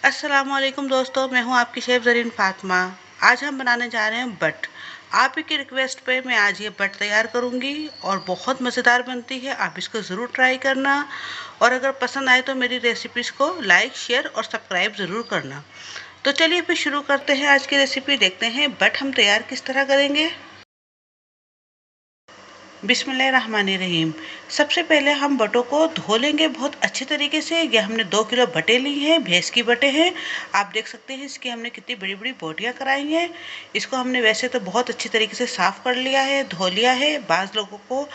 अस्सलामुअलैकुम दोस्तों, मैं हूं आपकी शेफ़ ज़रीन फ़ातिमा। आज हम बनाने जा रहे हैं बट। आप ही की रिक्वेस्ट पे मैं आज ये बट तैयार करूंगी और बहुत मज़ेदार बनती है। आप इसको ज़रूर ट्राई करना और अगर पसंद आए तो मेरी रेसिपीज़ को लाइक, शेयर और सब्सक्राइब ज़रूर करना। तो चलिए फिर शुरू करते हैं आज की रेसिपी। देखते हैं बट हम तैयार किस तरह करेंगे। बिस्मिल्लाहिर्रहमानिर्रहीम। सबसे पहले हम बटों को धो लेंगे बहुत अच्छे तरीके से। ये हमने 2 किलो बटें ली हैं, भैंस की बटें हैं। आप देख सकते हैं इसकी हमने कितनी बड़ी-बड़ी बोटियाँ कराई हैं। इसको हमने वैसे तो बहुत अच्छी तरीके से साफ़ कर लिया है, धो लिया है। बाज़ लोगों को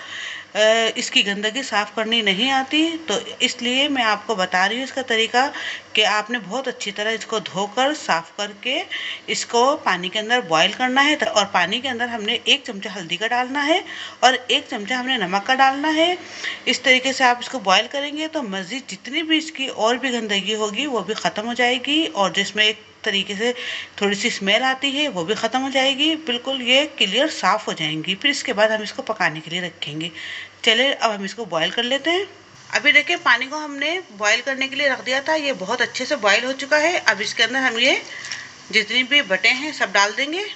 इसकी गंदगी साफ़ करनी नहीं आती, तो इसलिए मैं आपको बता रही हूँ इसका तरीका कि आपने बहुत अच्छी तरह इसको धोकर साफ़ करके इसको पानी के अंदर बॉईल करना है। और पानी के अंदर हमने 1 चमचा हल्दी का डालना है और 1 चमचा हमने नमक का डालना है। इस तरीके से आप इसको बॉईल करेंगे तो मज़ीद जितनी भी इसकी और भी गंदगी होगी वो भी ख़त्म हो जाएगी और जिसमें एक तरीके से थोड़ी सी स्मेल आती है वो भी ख़त्म हो जाएगी। बिल्कुल ये क्लियर साफ़ हो जाएंगी। फिर इसके बाद हम इसको पकाने के लिए रखेंगे। चलिए अब हम इसको बॉईल कर लेते हैं। अभी देखिए पानी को हमने बॉईल करने के लिए रख दिया था, ये बहुत अच्छे से बॉईल हो चुका है। अब इसके अंदर हम ये जितनी भी बटें हैं सब डाल देंगे।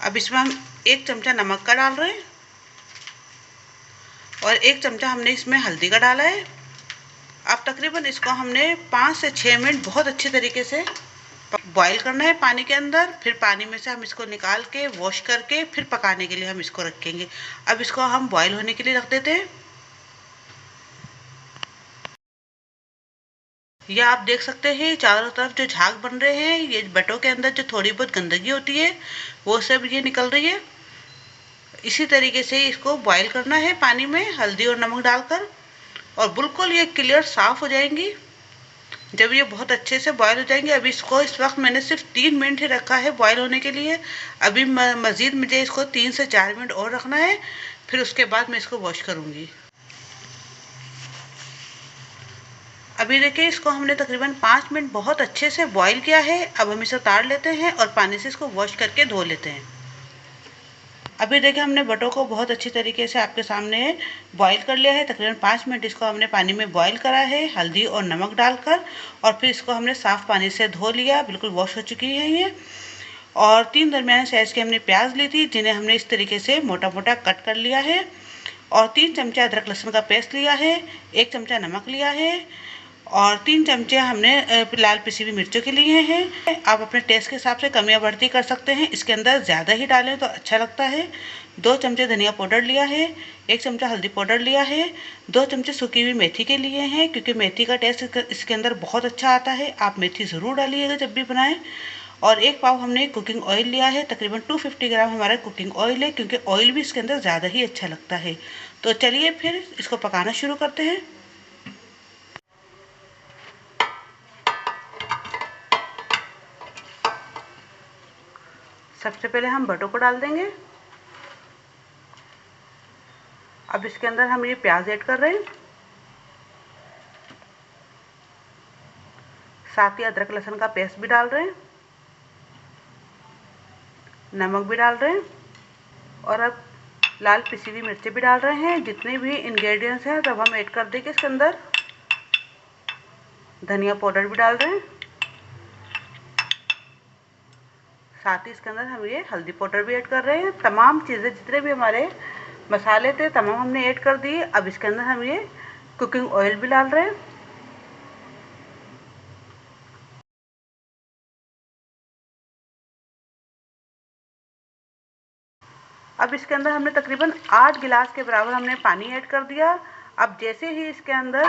अब इसमें हम 1 चमचा नमक का डाल रहे हैं और 1 चमचा हमने इसमें हल्दी का डाला है। अब तकरीबन इसको हमने 5 से 6 मिनट बहुत अच्छे तरीके से बॉईल करना है पानी के अंदर। फिर पानी में से हम इसको निकाल के वॉश करके फिर पकाने के लिए हम इसको रखेंगे। अब इसको हम बॉईल होने के लिए रख देते हैं। ये आप देख सकते हैं चारों तरफ जो झाग बन रहे हैं, ये बटों के अंदर जो थोड़ी बहुत गंदगी होती है वो सब ये निकल रही है। इसी तरीके से इसको बॉईल करना है पानी में हल्दी और नमक डालकर और बिल्कुल ये क्लियर साफ़ हो जाएंगी जब ये बहुत अच्छे से बॉईल हो जाएंगे। अभी इसको इस वक्त मैंने सिर्फ 3 मिनट ही रखा है बॉईल होने के लिए। अभी मज़ीद मुझे इसको 3 से 4 मिनट और रखना है, फिर उसके बाद मैं इसको वॉश करूँगी। अभी देखिए इसको हमने तकरीबन 5 मिनट बहुत अच्छे से बॉईल किया है। अब हम इसे उतार लेते हैं और पानी से इसको वॉश करके धो लेते हैं। अभी देखिए हमने बटों को बहुत अच्छी तरीके से आपके सामने बॉईल कर लिया है। तकरीबन 5 मिनट इसको हमने पानी में बॉईल करा है हल्दी और नमक डालकर और फिर इसको हमने साफ़ पानी से धो लिया, बिल्कुल वॉश हो चुकी है ये। और 3 दरमियाने साइज़ की हमने प्याज ली थी जिन्हें हमने इस तरीके से मोटा मोटा कट कर लिया है और 3 चमचा अदरक लहसुन का पेस्ट लिया है, 1 चमचा नमक लिया है और 3 चमचे हमने लाल पिसी हुई मिर्चों के लिए हैं। आप अपने टेस्ट के हिसाब से कम या बढ़ती कर सकते हैं। इसके अंदर ज़्यादा ही डालें तो अच्छा लगता है। 2 चमचे धनिया पाउडर लिया है, 1 चमचा हल्दी पाउडर लिया है, 2 चमचे सूखी हुई मेथी के लिए हैं क्योंकि मेथी का टेस्ट इसके अंदर बहुत अच्छा आता है। आप मेथी ज़रूर डालिएगा जब भी बनाएं। और 1 पाव हमने कुकिंग ऑयल लिया है, तकरीबन 250 ग्राम हमारा कुकिंग ऑयल है क्योंकि ऑयल भी इसके अंदर ज़्यादा ही अच्छा लगता है। तो चलिए फिर इसको पकाना शुरू करते हैं। सबसे पहले हम बटों को डाल देंगे। अब इसके अंदर हम ये प्याज ऐड कर रहे हैं, साथ ही अदरक लहसुन का पेस्ट भी डाल रहे हैं, नमक भी डाल रहे हैं और अब लाल पिसी हुई मिर्ची भी डाल रहे हैं। जितने भी इंग्रेडिएंट्स हैं तब हम ऐड कर देंगे इसके अंदर। धनिया पाउडर भी डाल रहे हैं, साथ ही इसके अंदर हम ये हल्दी पाउडर भी ऐड कर रहे हैं। तमाम चीज़ें जितने भी हमारे मसाले थे तमाम हमने ऐड कर दिए। अब इसके अंदर हम ये कुकिंग ऑयल भी डाल रहे हैं। अब इसके अंदर हमने तकरीबन 8 गिलास के बराबर हमने पानी ऐड कर दिया। अब जैसे ही इसके अंदर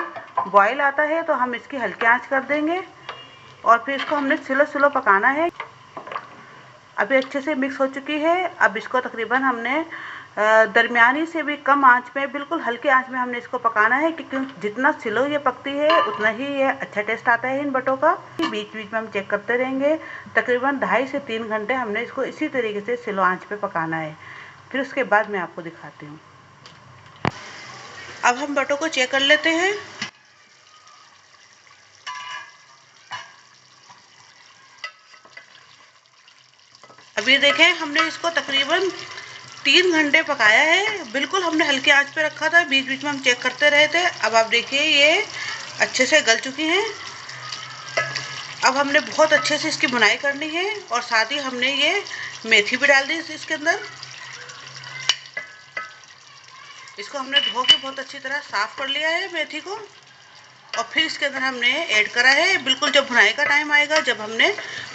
बॉयल आता है तो हम इसकी हल्की आंच कर देंगे और फिर इसको हमने स्लो स्लो पकाना है। अभी अच्छे से मिक्स हो चुकी है। अब इसको तकरीबन हमने दरमियानी से भी कम आंच में, बिल्कुल हल्की आंच में हमने इसको पकाना है क्योंकि जितना स्लो ये पकती है उतना ही ये अच्छा टेस्ट आता है इन बटों का। बीच बीच में हम चेक करते रहेंगे। तकरीबन 2.5 से 3 घंटे हमने इसको इसी तरीके से स्लो आंच पे पकाना है। फिर उसके बाद मैं आपको दिखाती हूँ। अब हम बटों को चेक कर लेते हैं। अभी देखें हमने इसको तकरीबन 3 घंटे पकाया है। बिल्कुल हमने हल्की आंच पे रखा था, बीच बीच में हम चेक करते रहे थे। अब आप देखिए ये अच्छे से गल चुकी हैं। अब हमने बहुत अच्छे से इसकी भुनाई करनी है और साथ ही हमने ये मेथी भी डाल दी इसके अंदर। इसको हमने धो के बहुत अच्छी तरह साफ कर लिया है मेथी को, और फिर इसके अंदर हमने ऐड करा है। बिल्कुल जब भुनाई का टाइम आएगा, जब हमने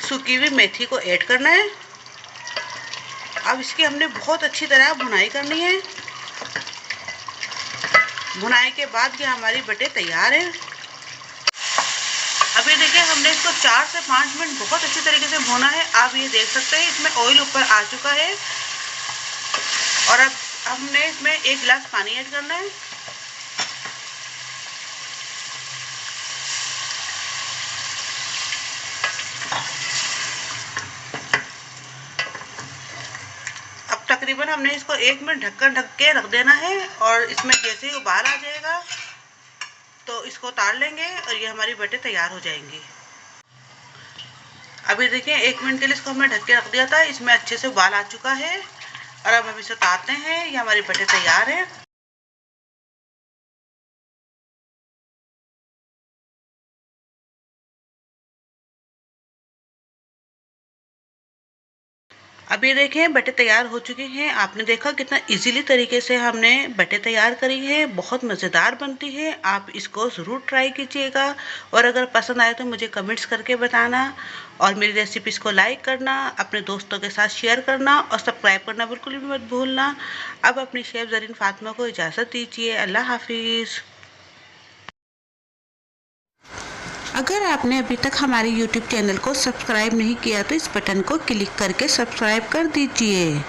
सूखी हुई मेथी को ऐड करना है। अब इसकी हमने बहुत अच्छी तरह भुनाई करनी है। भुनाई के बाद ये हमारी बटे तैयार है। अभी देखिए हमने इसको 4 से 5 मिनट बहुत अच्छी तरीके से भुना है। आप ये देख सकते हैं इसमें ऑयल ऊपर आ चुका है। और अब हमने इसमें 1 गिलास पानी ऐड करना है। अब तकरीबन हमने इसको 1 मिनट ढक के रख देना है, और इसमें जैसे ही उबाल आ जाएगा तो इसको उतार लेंगे और ये हमारी बटे तैयार हो जाएंगी। अभी देखिए 1 मिनट के लिए इसको हमने ढक के रख दिया था। इसमें अच्छे से उबाल आ चुका है और अब हम इसे उतारते हैं। ये हमारी बटे तैयार है। अब ये देखें बटे तैयार हो चुकी हैं। आपने देखा कितना इजीली तरीके से हमने बटे तैयार करी है। बहुत मज़ेदार बनती है। आप इसको ज़रूर ट्राई कीजिएगा, और अगर पसंद आए तो मुझे कमेंट्स करके बताना, और मेरी रेसिपीज़ को लाइक करना, अपने दोस्तों के साथ शेयर करना और सब्सक्राइब करना बिल्कुल भी मत भूलना। अब अपनी शेफ़ ज़रीन फ़ातिमा को इजाज़त दीजिए। अल्लाह हाफिज़। अगर आपने अभी तक हमारे YouTube चैनल को सब्सक्राइब नहीं किया तो इस बटन को क्लिक करके सब्सक्राइब कर दीजिए।